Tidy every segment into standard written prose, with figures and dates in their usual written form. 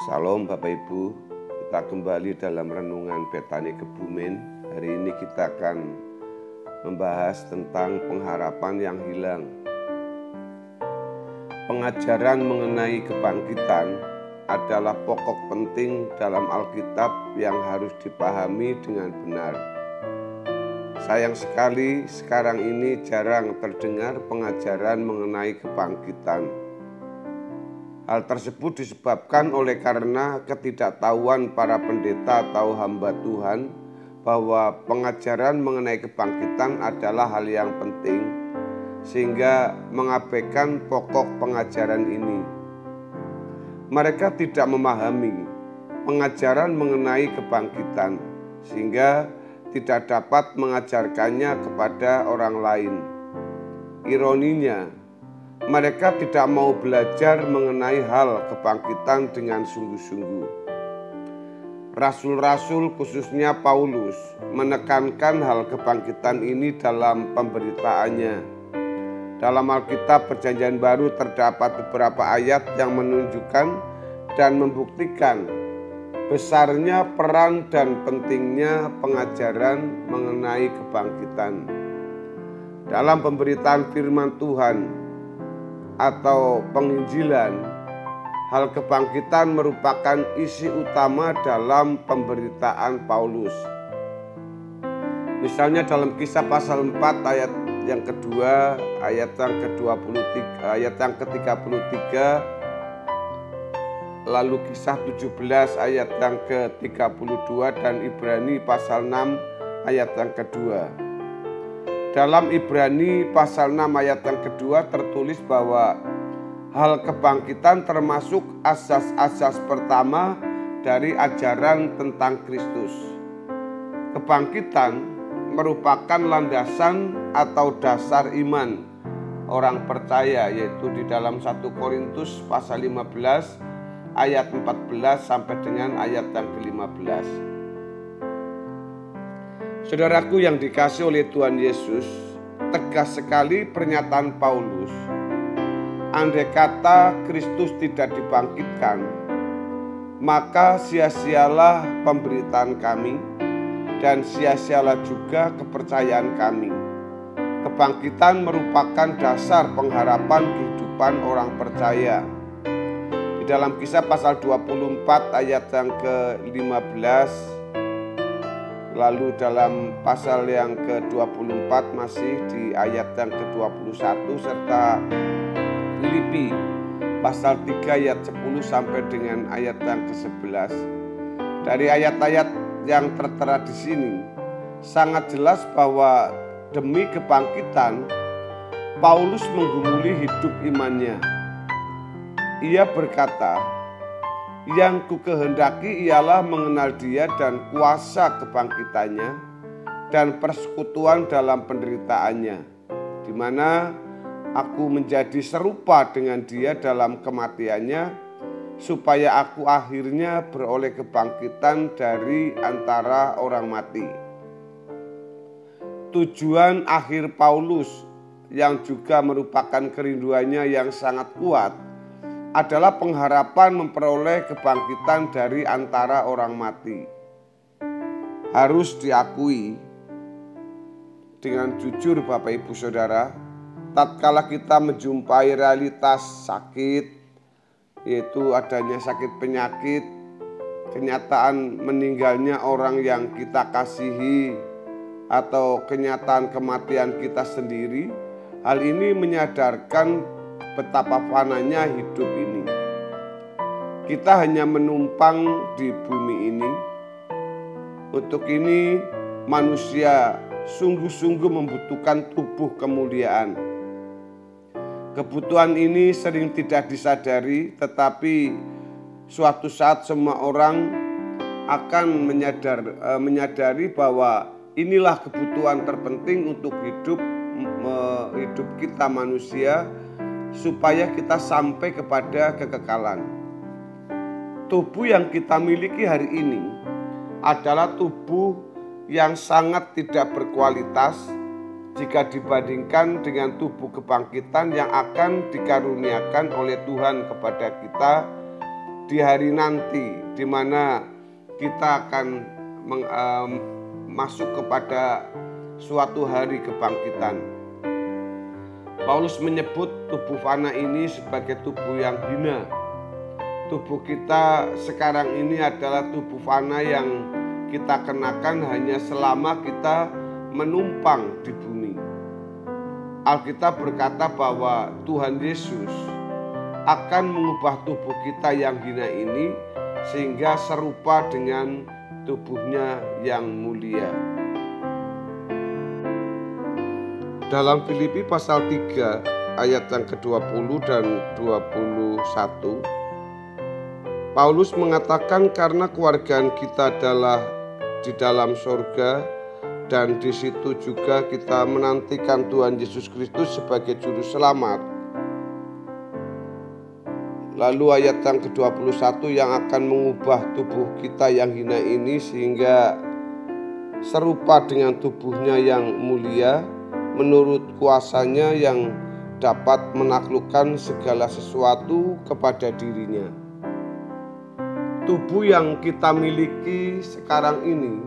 Salam Bapak Ibu, kita kembali dalam renungan Betani Kebumen. Hari ini kita akan membahas tentang pengharapan yang hilang. Pengajaran mengenai kebangkitan adalah pokok penting dalam Alkitab yang harus dipahami dengan benar. Sayang sekali sekarang ini jarang terdengar pengajaran mengenai kebangkitan. Hal tersebut disebabkan oleh karena ketidaktahuan para pendeta atau hamba Tuhan bahwa pengajaran mengenai kebangkitan adalah hal yang penting, sehingga mengabaikan pokok pengajaran ini. Mereka tidak memahami pengajaran mengenai kebangkitan, sehingga tidak dapat mengajarkannya kepada orang lain. Ironinya, mereka tidak mau belajar mengenai hal kebangkitan dengan sungguh-sungguh. Rasul-rasul khususnya Paulus menekankan hal kebangkitan ini dalam pemberitaannya. Dalam Alkitab Perjanjian Baru terdapat beberapa ayat yang menunjukkan dan membuktikan besarnya peran dan pentingnya pengajaran mengenai kebangkitan. Dalam pemberitaan firman Tuhan atau penginjilan, hal kebangkitan merupakan isi utama dalam pemberitaan Paulus. Misalnya dalam Kisah pasal 4 ayat yang kedua, ayat yang ke-23, ayat yang ke-33, lalu Kisah 17 ayat yang ke-32 dan Ibrani pasal 6 ayat yang kedua. Dalam Ibrani pasal 6 ayat yang kedua tertulis bahwa hal kebangkitan termasuk asas-asas pertama dari ajaran tentang Kristus. Kebangkitan merupakan landasan atau dasar iman orang percaya, yaitu di dalam 1 Korintus pasal 15 ayat 14 sampai dengan ayat yang ke-15. Saudaraku yang dikasihi oleh Tuhan Yesus, tegas sekali pernyataan Paulus. Andai kata Kristus tidak dibangkitkan, maka sia-sialah pemberitaan kami dan sia-sialah juga kepercayaan kami. Kebangkitan merupakan dasar pengharapan kehidupan orang percaya. Di dalam Kisah pasal 24 ayat yang ke-15, lalu dalam pasal yang ke-24 masih di ayat yang ke-21, serta Filipi pasal 3 ayat 10 sampai dengan ayat yang ke-11. Dari ayat-ayat yang tertera di sini sangat jelas bahwa demi kebangkitan Paulus menggumuli hidup imannya. Ia berkata, "Yang kukehendaki ialah mengenal Dia dan kuasa kebangkitannya dan persekutuan dalam penderitaannya, di mana aku menjadi serupa dengan Dia dalam kematiannya, supaya aku akhirnya beroleh kebangkitan dari antara orang mati." Tujuan akhir Paulus yang juga merupakan kerinduannya yang sangat kuat adalah pengharapan memperoleh kebangkitan dari antara orang mati. Harus diakui dengan jujur Bapak Ibu Saudara, tatkala kita menjumpai realitas sakit, yaitu adanya sakit penyakit, kenyataan meninggalnya orang yang kita kasihi, atau kenyataan kematian kita sendiri, hal ini menyadarkan betapa fananya hidup ini. Kita hanya menumpang di bumi ini. Untuk ini manusia sungguh-sungguh membutuhkan tubuh kemuliaan. Kebutuhan ini sering tidak disadari, tetapi suatu saat semua orang akan menyadari bahwa inilah kebutuhan terpenting untuk hidup kita manusia, supaya kita sampai kepada kekekalan. Tubuh yang kita miliki hari ini adalah tubuh yang sangat tidak berkualitas jika dibandingkan dengan tubuh kebangkitan yang akan dikaruniakan oleh Tuhan kepada kita di hari nanti, di mana kita akan masuk kepada suatu hari kebangkitan. Paulus menyebut tubuh fana ini sebagai tubuh yang hina. Tubuh kita sekarang ini adalah tubuh fana yang kita kenakan hanya selama kita menumpang di bumi. Alkitab berkata bahwa Tuhan Yesus akan mengubah tubuh kita yang hina ini sehingga serupa dengan tubuhnya yang mulia. Dalam Filipi pasal 3 ayat yang ke-20 dan 21, Paulus mengatakan karena keluargaan kita adalah di dalam sorga, dan di situ juga kita menantikan Tuhan Yesus Kristus sebagai juru selamat. Lalu ayat yang ke-21 yang akan mengubah tubuh kita yang hina ini sehingga serupa dengan tubuhnya yang mulia menurut kuasanya yang dapat menaklukkan segala sesuatu kepada dirinya. Tubuh yang kita miliki sekarang ini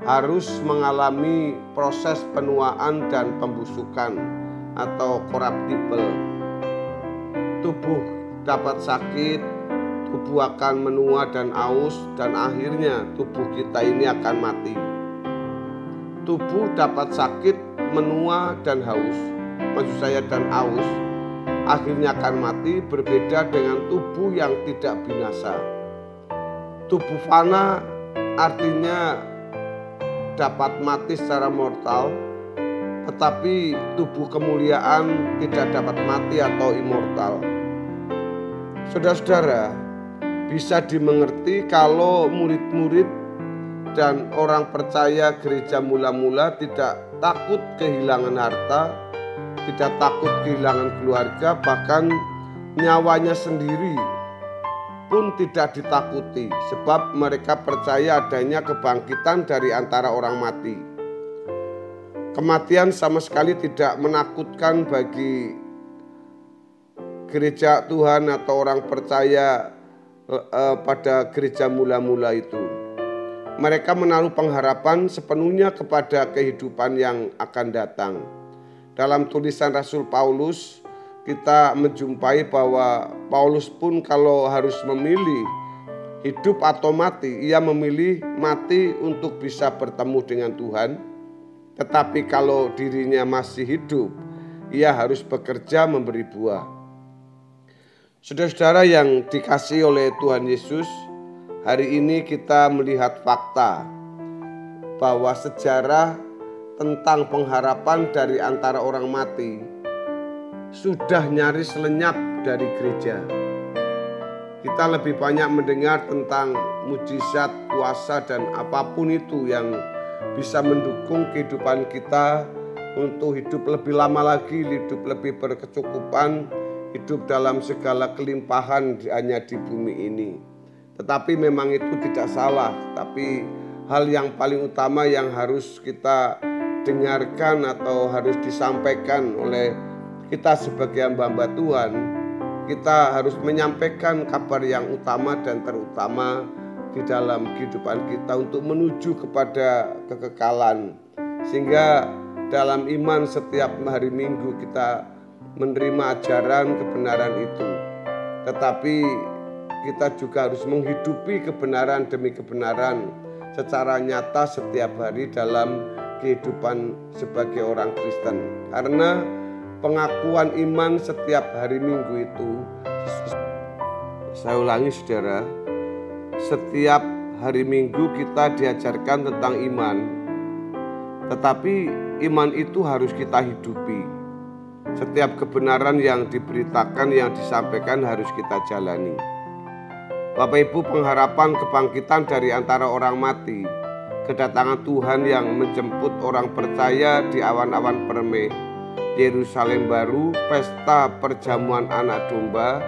harus mengalami proses penuaan dan pembusukan atau corruptible. Tubuh dapat sakit, tubuh akan menua dan aus, dan akhirnya tubuh kita ini akan mati. Tubuh dapat sakit, menua dan haus, dan aus, akhirnya akan mati, berbeda dengan tubuh yang tidak binasa. Tubuh fana artinya dapat mati secara mortal, tetapi tubuh kemuliaan tidak dapat mati atau immortal. Saudara-saudara, bisa dimengerti kalau murid-murid dan orang percaya gereja mula-mula tidak takut kehilangan harta, tidak takut kehilangan keluarga, bahkan nyawanya sendiri pun tidak ditakuti, sebab mereka percaya adanya kebangkitan dari antara orang mati. Kematian sama sekali tidak menakutkan bagi gereja Tuhan atau orang percaya pada gereja mula-mula itu. Mereka menaruh pengharapan sepenuhnya kepada kehidupan yang akan datang. Dalam tulisan Rasul Paulus, kita menjumpai bahwa Paulus pun kalau harus memilih hidup atau mati, ia memilih mati untuk bisa bertemu dengan Tuhan. Tetapi kalau dirinya masih hidup, ia harus bekerja memberi buah. Saudara-saudara yang dikasihi oleh Tuhan Yesus, hari ini kita melihat fakta bahwa sejarah tentang pengharapan dari antara orang mati sudah nyaris lenyap dari gereja. Kita lebih banyak mendengar tentang mujizat, kuasa, dan apapun itu yang bisa mendukung kehidupan kita untuk hidup lebih lama lagi, hidup lebih berkecukupan, hidup dalam segala kelimpahan hanya di bumi ini. Tetapi memang itu tidak salah, tapi hal yang paling utama yang harus kita dengarkan atau harus disampaikan oleh kita sebagai hamba-hamba Tuhan, kita harus menyampaikan kabar yang utama dan terutama di dalam kehidupan kita untuk menuju kepada kekekalan. Sehingga dalam iman setiap hari Minggu kita menerima ajaran kebenaran itu. Tetapi kita juga harus menghidupi kebenaran demi kebenaran secara nyata setiap hari dalam kehidupan sebagai orang Kristen. Karena pengakuan iman setiap hari Minggu itu, saya ulangi saudara, setiap hari Minggu kita diajarkan tentang iman, tetapi iman itu harus kita hidupi. Setiap kebenaran yang diberitakan, yang disampaikan harus kita jalani. Bapak Ibu, pengharapan kebangkitan dari antara orang mati, kedatangan Tuhan yang menjemput orang percaya di awan-awan permai, Yerusalem baru, pesta perjamuan anak domba,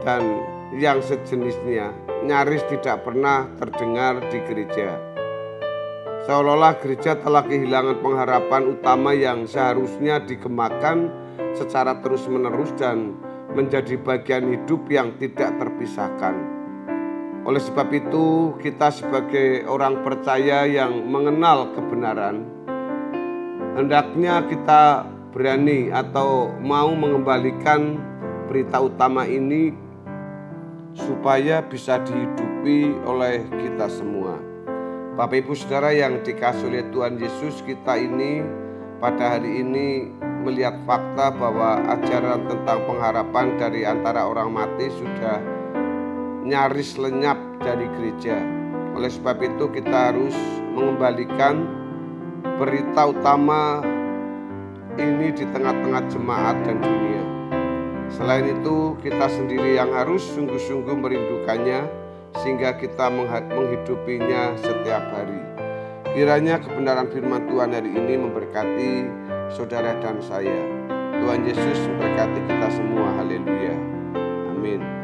dan yang sejenisnya nyaris tidak pernah terdengar di gereja. Seolah-olah gereja telah kehilangan pengharapan utama yang seharusnya digemakan secara terus-menerus dan menjadi bagian hidup yang tidak terpisahkan. Oleh sebab itu, kita sebagai orang percaya yang mengenal kebenaran, hendaknya kita berani atau mau mengembalikan berita utama ini supaya bisa dihidupi oleh kita semua. Bapak Ibu Saudara yang dikasihi oleh Tuhan Yesus, kita ini pada hari ini melihat fakta bahwa ajaran tentang pengharapan dari antara orang mati sudah nyaris lenyap dari gereja. Oleh sebab itu kita harus mengembalikan berita utama ini di tengah-tengah jemaat dan dunia. Selain itu, kita sendiri yang harus sungguh-sungguh merindukannya sehingga kita menghidupinya setiap hari. Kiranya kebenaran firman Tuhan hari ini memberkati saudara dan saya. Tuhan Yesus memberkati kita semua. Haleluya. Amin.